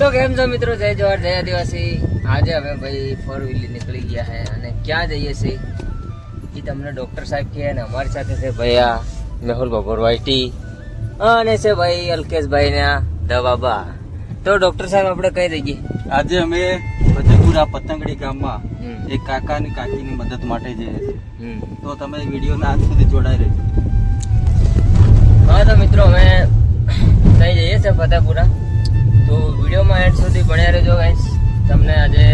તો કેમ છો મિત્રો, જય જવાહર જય આદિવાસી। આજે અમે ભાઈ 4 વ્હીલર નીકળી ગયા છે અને ક્યાં જઈએ છીએ એ તમને ડોક્ટર સાહેબ કહે ને અમારી સાથે છે ભૈયા મેહુલ ભગોરવાઈટી અને છે ભાઈ અલ્કેશભાઈ ના દવાબા। તો ડોક્ટર સાહેબ આપણે કઈ દઈએ આજે અમે ફતેપુરા પતંગડી ગામમાં એક કાકા અને કાકીની મદદ માટે જઈએ છીએ। તો તમે વિડીયોના અંત સુધી જોડાઈ રહેજો। હા તો મિત્રો અમે ત્યાં જઈએ છીએ ફતેપુરા, તો વિડીયોમાં એન્ડ સુધી બન્યા રહેજો ગાઈસ। તમને આજે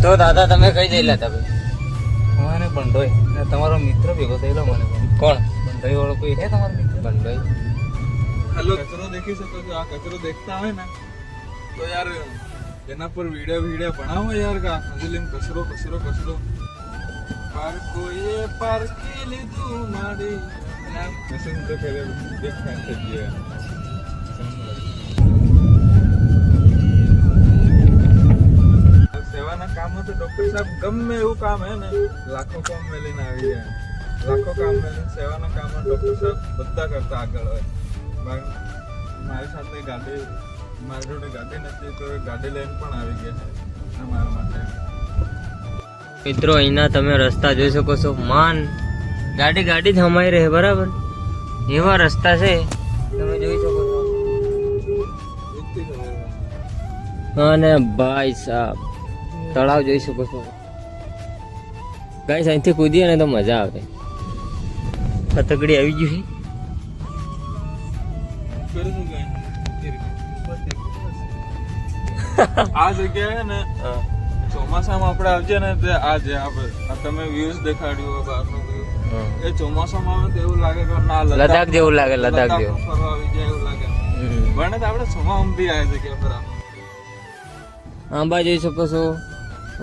તો દાદા તમે કઈ જઈલા તમે મને બંડોઈ ને તમારો મિત્ર ભેગો થયેલો મને કોણ બંડોઈ વાળો કોઈ છે તમારો મિત્ર? બંડોઈ હેલો, કચરો દેખી શકો છો। આ કચરો દેખતા હોય ને તો યાર એના પર વિડીયો બનાવો યાર। કા હજુલીમ કચરો કચરો કચરો પાર કોઈએ પારકી લીધું માડી નામ કસમ તો કરે દેખાય છે જે સેવાના કામમાં તો ડોક્ટર સાહેબ ગમે એવું કામ હે ને લાખો કામ મેલીને આવી જાય। લાખો કામ મેલીને સેવાના કામમાં ડોક્ટર સાહેબ બધા કરતા આગળ હોય। મારી સાથે મારી જોડે ગાડી નથી તો ગાડી લઈને પણ આવી ગયા છે મારા માટે। મિત્રો અહીંના તમે રસ્તા જોઈ શકો છો, માન ગાડી ગાડી જ હમાઈ રહે બરાબર એવા રસ્તા છે તમે જોઈ શકો છો। અને ભાઈ સાહેબ તળાવ જોઈ શકો છો ગાઈસ, અહીંથી કૂદીએ ને તો મજા આવે। પતંગડી આવી ગયું છે આ જગ્યાએ ને ચોમાસામાં આપણે આવજે ને તે આજે આપણે તમે વ્યૂઝ દેખાડ્યું બહારનું વ્યૂ એ ચોમાસામાં આવે તો એવું લાગે કે ના લદ્દાખ જેવું લાગે, લદ્દાખ જેવું ફરવા આવી જાય એવું લાગે। પણ આપણે ચોમાસામાં બી આ જગ્યા પર આંબા જોઈ શકો છો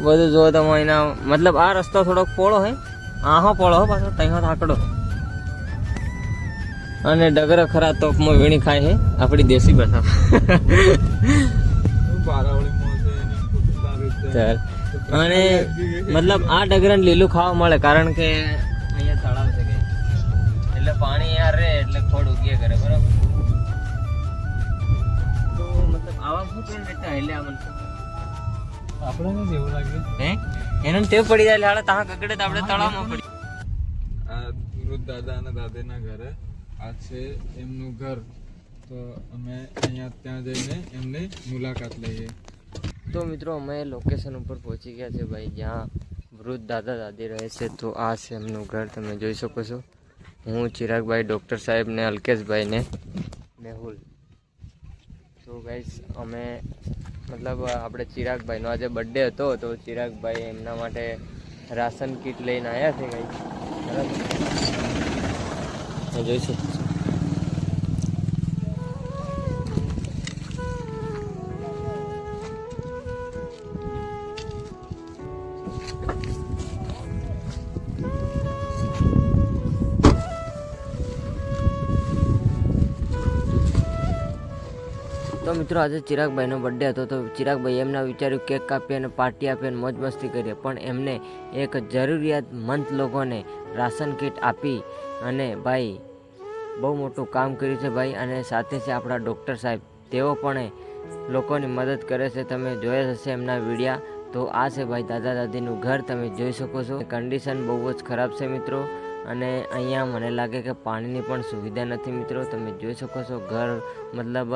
બધું જો તમે એના મતલબ આ રસ્તો થોડોક પોળો હે, આહો પોળો હો પાછો ત્યાં થાકડો અને ડગર ખરા તોપમાં વીણી ખાય છે આપણી દેશી ભાષા। અને મતલબ આ ડગરને લીલું ખાવા મળે કારણ કે અહીંયા તળાવ છે કે એટલે પાણી યાર રે એટલે ખોડ ઉગીએ કરે બરાબર। તો મતલબ આવા શું કરીને બેઠા એટલે આ મને આપણને જ એવું લાગ્યું હે એને ટેવ પડી જાય એટલે તાહ ગગડે તો આપણે તળાવમાં પડી। આ વૃદ્ધ દાદા અને દાદીના ઘરે આ છે એમનું ઘર, તો અમે અહીંયા ત્યાં જઈને એમની મુલાકાત લઈએ। તો મિત્રો અમે લોકેશન ઉપર પહોંચી ગયા છે ભાઈ જ્યાં વૃદ્ધ દાદા દાદી રહે છે। તો આ છે એમનું ઘર તમે જોઈ શકો છો। હું ચિરાગભાઈ, ડૉક્ટર સાહેબ ને અલ્કેશભાઈ ને મેહુલ। તો ગાઈસ અમે મતલબ આપણે ચિરાગભાઈનો આજે બર્થડે હતો તો ચિરાગભાઈ એમના માટે રાશન કીટ લઈને આવ્યા છે ગાઈસ બરાબર જોઈ શકો છો। તો મિત્રો આજે ચિરાગભાઈનો બર્થડે હતો તો ચિરાગભાઈ એમના વિચાર્યું કેક કાપીએ અને પાર્ટી આપીએ અને મોજ મસ્તી કરીએ, પણ એમને એક જરૂરિયાતમંદ લોકોને રાશન કીટ આપી અને ભાઈ બહુ મોટું કામ કર્યું છે ભાઈ। અને સાથે છે આપણા ડૉક્ટર સાહેબ, તેઓ પણ લોકોની મદદ કરે છે, તમે જોયા હશે એમના વિડીયા। તો આ છે ભાઈ દાદા દાદીનું ઘર તમે જોઈ શકો છો। કન્ડિશન બહુ જ ખરાબ છે મિત્રો અને અહીંયા મને લાગે કે પાણીની પણ સુવિધા નથી મિત્રો, તમે જોઈ શકો છો। ઘર મતલબ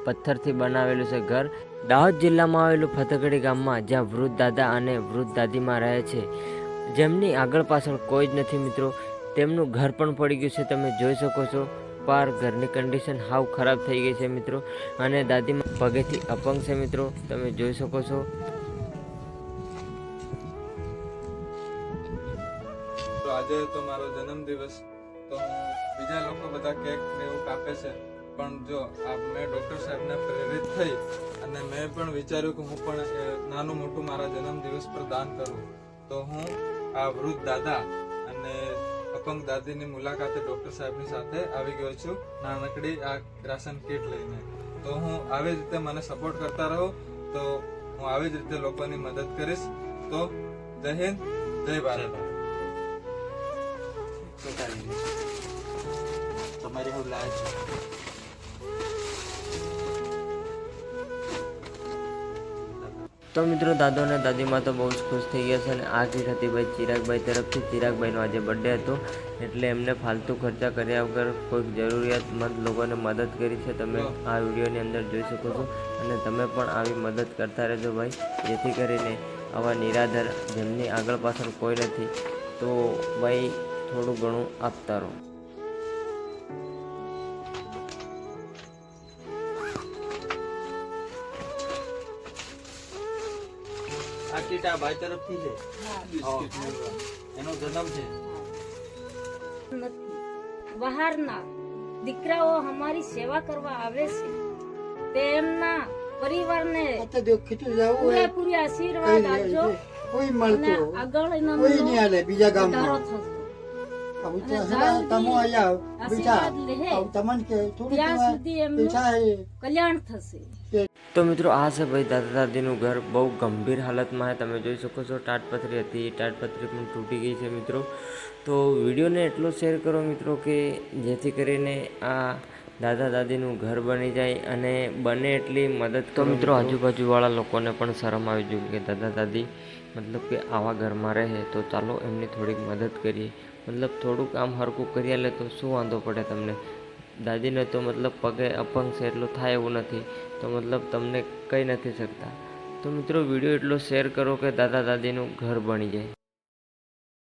પથ્થરથી બનાવેલું છે ઘર। દાહોદ જિલ્લામાં આવેલું ફતેગડી ગામમાં જ્યાં વૃદ્ધ દાદા અને વૃદ્ધ દાદીમાં રહે છે, જેમની આગળ પાછળ કોઈ જ નથી મિત્રો, તેમનું ઘર પણ પડી ગયું છે તમે જોઈ શકો છો। પાર ઘરની કન્ડિશન હાવ ખરાબ થઈ ગઈ છે મિત્રો અને દાદીમાં પગેથી અપંગ છે મિત્રો તમે જોઈ શકો છો। તો આજે તો મારો જન્મદિવસ, તો બીજા લોકો બધા કેક ને એવું કાપે છે, પણ જો મેં ડૉક્ટર સાહેબને પ્રેરિત થઈ અને મેં પણ વિચાર્યું કે હું પણ નાનું મોટું મારા જન્મદિવસ પર દાન કરું। તો હું આ વૃદ્ધ દાદા અને અપંગ દાદીની મુલાકાતે ડૉક્ટર સાહેબની સાથે આવી ગયો છું નાનકડી આ રાશન કીટ લઈને। તો હું આવી જ રીતે મને સપોર્ટ કરતા રહો, તો હું આવી જ રીતે લોકોની મદદ કરીશ। તો જય હિન્દ, જય ભારત। તમારી હવે લાયા છે. તો મિત્રો દાદો અને દાદીમાં તો બહુ જ ખુશ થઈ ગયા છે અને આ કીટ હતી ભાઈ ચિરાગભાઈ તરફથી. ચિરાગભાઈનો આજે બર્થડે હતો એટલે એમને ફાલતુ ખર્ચા કર્યા વગર કોઈક જરૂરિયાતમંદ લોકોને મદદ કરી છે. તમે આ વિડીયોની અંદર જોઈ શકો છો અને તમે પણ આવી મદદ કરતા રહેજો ભાઈ, જેથી કરીને આવા નિરાધાર જેમની આગળ પાછળ કોઈ નથી તો ભાઈ થોડું ઘણું આપતા રહો. આ કીટ આ ભાઈ તરફથી છે. એનો જન્મ છે. નથી બહારના દીકરાઓ અમારી સેવા કરવા આવે છે તેમના પરિવારને પૂરેપૂરી આશીર્વાદ આપજો કોઈ અને મળતો આગળ એનો કોઈ નહીં હાલે બીજા વધારો ગામમાં થશે. હવે તો અને હલા જ્યાં તમો આયા બીજા આશીર્વાદ લે હવે તમને કે થોડું ત્યાં સુધી એમનું પૈસા હે કલ્યાણ થશે. તો મિત્રો આ છે ભાઈ દાદા દાદીનું ઘર, બહુ ગંભીર હાલતમાં છે. તમે જોઈ શકો છો ટાટપત્રી હતી, ટાટપત્રી પણ તૂટી ગઈ છે મિત્રો. તો વિડીયોને એટલો શેર કરો મિત્રો કે જેથી કરીને આ દાદા દાદીનું ઘર બની જાય અને બને એટલી મદદ. તો મિત્રો આજુબાજુવાળા લોકોને પણ શરમ આવી જોઈએ કે દાદા દાદી મતલબ કે આવા ઘરમાં રહે તો ચાલો એમની થોડીક મદદ કરીએ. મતલબ થોડુંક આમ હરકું કરી લે તો શું વાંધો પડે તમને. દાદીને તો મતલબ પગે અપંગ છે એટલું થાય એવું નથી, તો મતલબ તમને કંઈ નથી શકતા. તો મિત્રો વિડીયો એટલો શેર કરો કે દાદા દાદીનું ઘર બની જાય.